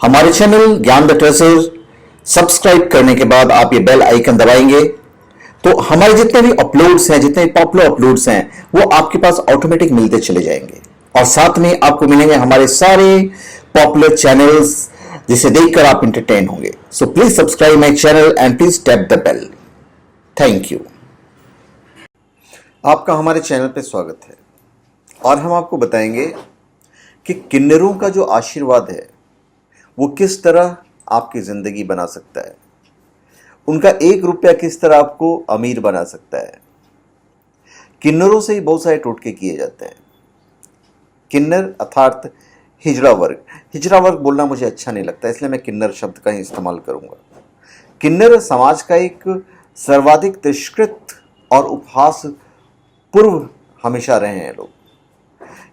हमारे चैनल ज्ञान the treasure subscribe करने के बाद आप ये बेल आइकन दबाएंगे तो हमारे जितने भी अपलोड्स हैं, जितने पॉपुलर अपलोड्स हैं, वो आपके पास ऑटोमेटिक मिलते चले जाएंगे। और साथ में आपको मिलेंगे हमारे सारे पॉपुलर चैनल्स जिसे देखकर आप इंटरटेन होंगे। So please subscribe my channel and please tap the bell. Thank you. आपका हमारे चैनल पे स्वागत है और हम आपको बताएंगे कि किन्नरों का जो आशीर्वाद है वो किस तरह आपकी ज़िंदगी बना सकता है, उनका 1 रुपया किस तरह आपको अमीर बना सकता है। किन्नरों से ही बहुत सारे टोटके किए जाते हैं। किन्नर अर्थात हिजड़ा वर्ग। हिजड़ा वर्ग बोलना मुझे अच्छा नहीं लगता, इसलिए मैं किन्नर शब्द का ही इस्तेमाल करूंगा। किन्नर समाज का एक सर्वाधिक तिरस्कृत और उपहास पूर्व हमेशा रहे हैं लोग।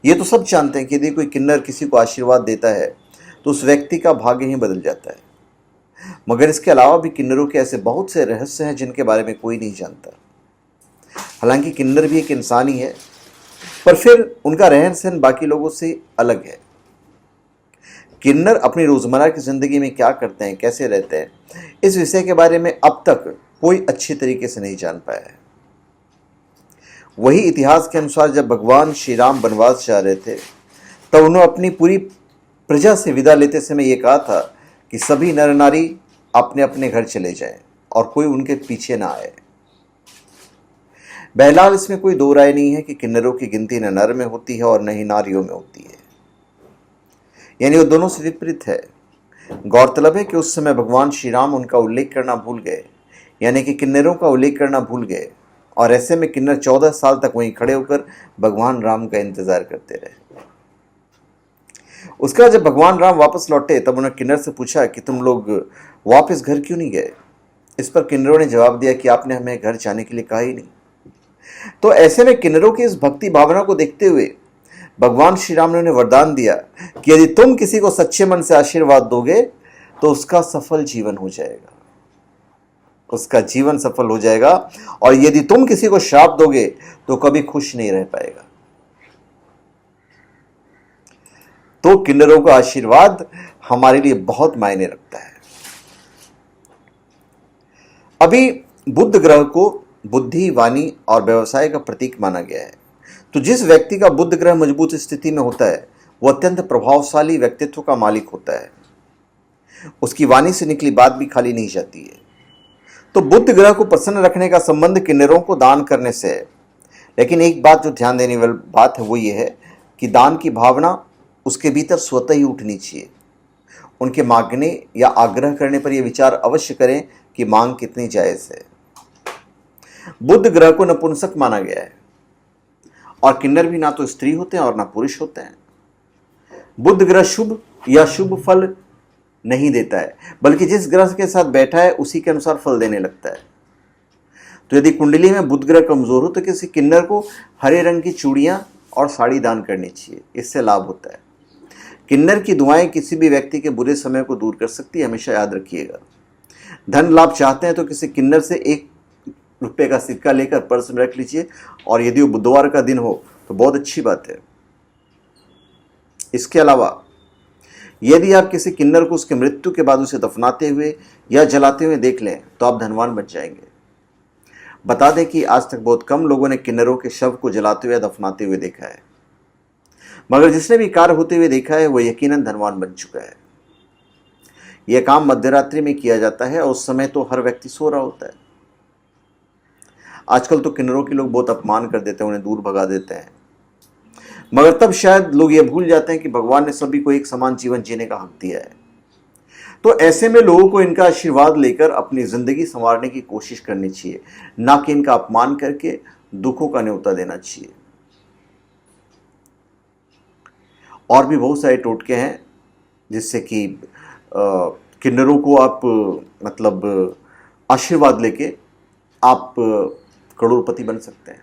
ये तो सब जानते हैं कि यदि कोई किन्नर किसी को आशीर्वाद देता है तो उस व्यक्ति का भाग्य ही बदल जाता है। मगर इसके अलावा भी किन्नरों के ऐसे बहुत से रहस्य हैं जिनके बारे में कोई नहीं जानता। हालांकि किन्नर भी एक इंसान ही है, पर फिर उनका रहन सहन बाकी लोगों से अलग है। किन्नर अपनी रोजमर्रा की जिंदगी में क्या करते हैं, कैसे रहते हैं, इस विषय के बारे में अब तक कोई अच्छी तरीके से नहीं जान पाया है। वही इतिहास के अनुसार जब भगवान श्री राम वनवास जा रहे थे तब उन्होंने अपनी पूरी प्रजा से विदा लेते समय ये कहा था कि सभी नर नारी अपने अपने घर चले जाएं और कोई उनके पीछे ना आए। बहरहाल इसमें कोई दो राय नहीं है कि किन्नरों की गिनती न नर में होती है और न ही नारियों में होती है, यानी वो दोनों से विपरीत है। गौरतलब है कि उस समय भगवान श्री राम उनका उल्लेख करना भूल गए, यानी कि किन्नरों का उल्लेख करना भूल गए, और ऐसे में किन्नर 14 साल तक वहीं खड़े होकर भगवान राम का इंतजार करते रहे। उसके बाद जब भगवान राम वापस लौटे तब उन्होंने किन्नर से पूछा कि तुम लोग वापस घर क्यों नहीं गए। इस पर किन्नरों ने जवाब दिया कि आपने हमें घर जाने के लिए कहा ही नहीं। तो ऐसे में किन्नरों की इस भक्ति भावना को देखते हुए भगवान श्री राम ने उन्हें वरदान दिया कि यदि तुम किसी को सच्चे मन से आशीर्वाद दोगे तो उसका सफल जीवन हो जाएगा, उसका जीवन सफल हो जाएगा, और यदि तुम किसी को श्राप दोगे तो कभी खुश नहीं रह पाएगा। तो किन्नरों का आशीर्वाद हमारे लिए बहुत मायने रखता है। अभी बुध ग्रह को बुद्धि, वाणी और व्यवसाय का प्रतीक माना गया है। तो जिस व्यक्ति का बुध ग्रह मजबूत स्थिति में होता है वो अत्यंत प्रभावशाली व्यक्तित्व का मालिक होता है। उसकी वाणी से निकली बात भी खाली नहीं जाती है। तो बुध ग्रह को प्रसन्न रखने का संबंध किन्नरों को दान करने से है। लेकिन एक बात जो ध्यान देने वाली बात है वो ये है कि दान की भावना उसके भीतर स्वतः ही उठनी चाहिए। उनके मांगने या आग्रह करने पर यह विचार अवश्य करें कि मांग कितनी जायज है। बुध ग्रह को नपुंसक माना गया है और किन्नर भी ना तो स्त्री होते हैं और ना पुरुष होते हैं। बुध ग्रह शुभ या शुभ फल नहीं देता है, बल्कि जिस ग्रह के साथ बैठा है उसी के अनुसार फल देने लगता है। तो यदि कुंडली में बुध ग्रह कमजोर हो तो किसी किन्नर को हरे रंग की चूड़ियां और साड़ी दान करनी चाहिए, इससे लाभ होता है। किन्नर की दुआएं किसी भी व्यक्ति के बुरे समय को दूर कर सकती है, हमेशा याद रखिएगा। धन लाभ चाहते हैं तो किसी किन्नर से 1 रुपये का सिक्का लेकर पर्स में रख लीजिए, और यदि वो बुधवार का दिन हो तो बहुत अच्छी बात है। इसके अलावा यदि आप किसी किन्नर को उसके मृत्यु के बाद उसे दफनाते हुए या जलाते हुए देख लें तो आप धनवान बन जाएंगे। बता दें कि आज तक बहुत कम लोगों ने किन्नरों के शव को जलाते हुए या दफनाते हुए देखा है, मगर जिसने भी कार्य होते हुए देखा है वो यकीनन धनवान बन चुका है। यह काम मध्यरात्रि में किया जाता है और उस समय तो हर व्यक्ति सो रहा होता है। आजकल तो किन्नरों के लोग बहुत अपमान कर देते हैं, उन्हें दूर भगा देते हैं, मगर तब शायद लोग ये भूल जाते हैं कि भगवान ने सभी को एक समान जीवन जीने का हक दिया है। तो ऐसे में लोगों को इनका आशीर्वाद लेकर अपनी जिंदगी संवारने की कोशिश करनी चाहिए, ना कि इनका अपमान करके दुखों का न्योता देना चाहिए। और भी बहुत सारे टोटके हैं जिससे कि किन्नरों को आप मतलब आशीर्वाद लेके आप करोड़पति बन सकते हैं।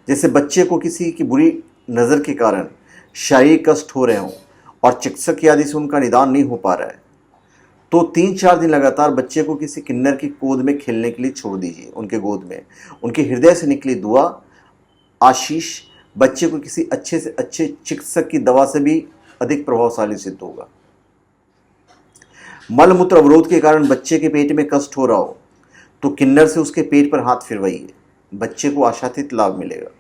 जैसे बच्चे को किसी की बुरी नज़र के कारण शारीरिक कष्ट हो रहे हों और चिकित्सक आदि से उनका निदान नहीं हो पा रहा है, तो 3-4 दिन लगातार बच्चे को किसी किन्नर की गोद में खेलने के लिए छोड़ दीजिए। उनके गोद में उनके हृदय से निकली दुआ, आशीष बच्चे को किसी अच्छे से अच्छे चिकित्सक की दवा से भी अधिक प्रभावशाली सिद्ध होगा। मल मूत्र अवरोध के कारण बच्चे के पेट में कष्ट हो रहा हो तो किन्नर से उसके पेट पर हाथ फिरवाइए, बच्चे को आशातीत लाभ मिलेगा।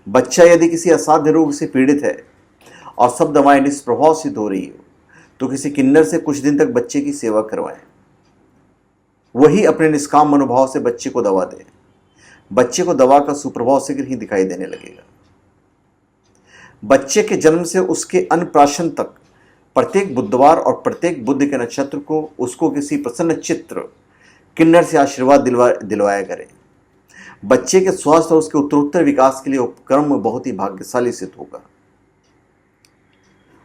बच्चा यदि किसी असाध्य रोग से पीड़ित है और सब दवाएं निष्प्रभाव सिद्ध हो रही हो तो किसी किन्नर से कुछ दिन तक बच्चे की सेवा करवाएं। वही अपने निष्काम मनोभाव से बच्चे को दवा दे। बच्चे को दवा का सुप्रभाव शीघ्र ही दिखाई देने लगेगा। बच्चे के जन्म से उसके अन्नप्राशन तक प्रत्येक बुधवार और प्रत्येक बुध के नक्षत्र को उसको किसी प्रसन्न चित्र किन्नर से आशीर्वाद दिलवाया करें। बच्चे के स्वास्थ्य और उसके उत्तरोत्तर विकास के लिए उपक्रम बहुत ही भाग्यशाली सिद्ध होगा।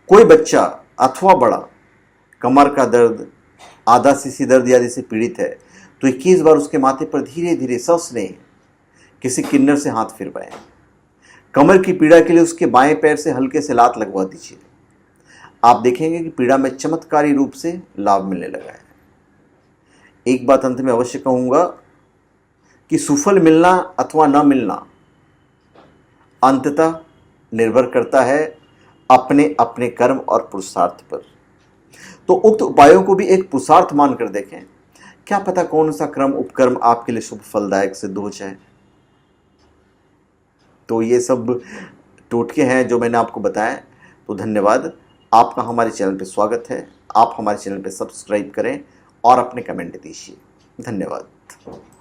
कोई बच्चा अथवा बड़ा कमर का दर्द, आधा सीसी दर्द आदि से पीड़ित है तो 21 बार उसके माथे पर धीरे धीरे सस्नेह किसी किन्नर से हाथ फिरवाएं। कमर की पीड़ा के लिए उसके बाएं पैर से हल्के से लात लगवा दीजिए। आप देखेंगे कि पीड़ा में चमत्कारी रूप से लाभ मिलने लगा है। एक बात अंत में अवश्य कहूंगा कि सुफल मिलना अथवा न मिलना अंततः निर्भर करता है अपने अपने कर्म और पुरुषार्थ पर। तो उक्त उपायों को भी एक पुरुषार्थ मानकर देखें, क्या पता कौन सा क्रम उपक्रम आपके लिए शुभ फलदायक सिद्ध हो जाए। तो ये सब टोटके हैं जो मैंने आपको बताया। तो धन्यवाद, आपका हमारे चैनल पे स्वागत है। आप हमारे चैनल पे सब्सक्राइब करें और अपने कमेंट दीजिए। धन्यवाद।